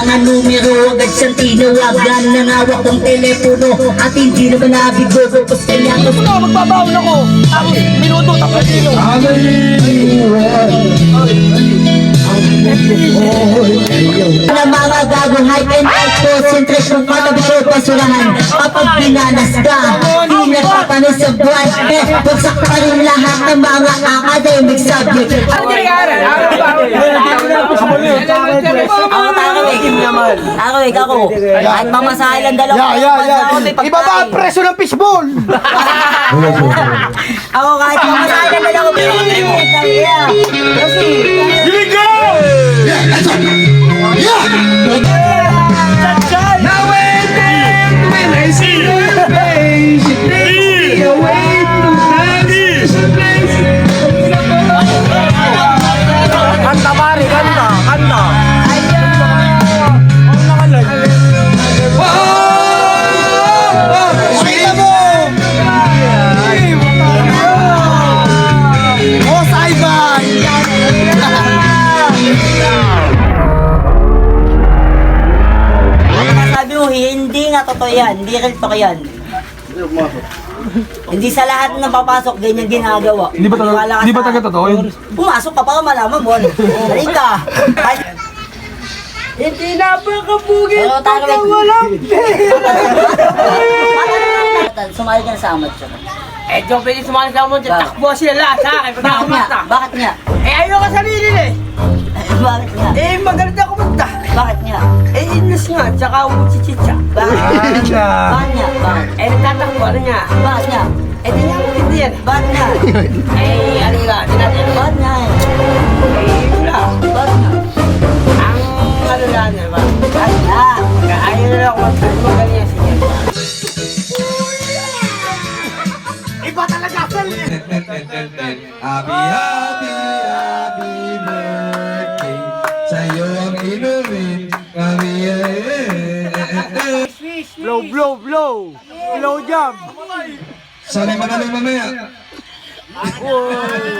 mga numero, agad siyang tinawagan. Nangawak ng telepono at hindi naman nabigo. Tapos kaya Gusto ko magbabaon ako. Tapos minuto, tapos kilo. na mga gagong hype and concentration katabi ko pasurahan. Kapag binanas ka, di nagpapanis sa buwan. Bagsak pa rin lahat ng mga academic subject. Ano ginagaran? Araw ba? Ako ako. Kahit mamasahe lang dalawa. Ibaba ang presyo ng fishball! Ako kahit mamasahe lang dalawa. Kasi, Now when I see your face, you take me away from this place. Kanta pare, kanta, kanta. Kita mo! Oh, Saiban! sabi mo, hindi nga totoo yan. Hindi real talk yan. Hindi sa lahat ng papasok, ganyan ginagawa. Hindi ba taga totoo yun? Pumasok ka para malaman mo. Dali ka. Hindi napakabugit Pero tayo pagka walang Sumali ka na sa amat siya. Eh, Diyo, pwede sumali sa mo dyan. Bakit? Takbo sila lahat sa akin. Bakit nga? Bakit nga? Eh, ayaw ka sarili eh. Bakit nga? Eh, maganda kumanta. Bakit nga? Eh, inus nga, tsaka umuchichicha. Bakit? Bakit nga? Bakit? Eh, nagtatakbo, ano nga? Bakit nga? Eh, di nga maganda yan. Bakit nga? Eh, ano nga, di natin ano. Bakit nga? Eh, wala. Bakit nga? Ang ano lang, diba? Bakit nga? Ayaw na lang kumanta. Magaling yan siya. Iba talaga sal. Happy, happy, happy birthday. Sa'yo ang inumin. Kami Blow, blow, blow. Blow job. Sana manalo mamaya. Uy.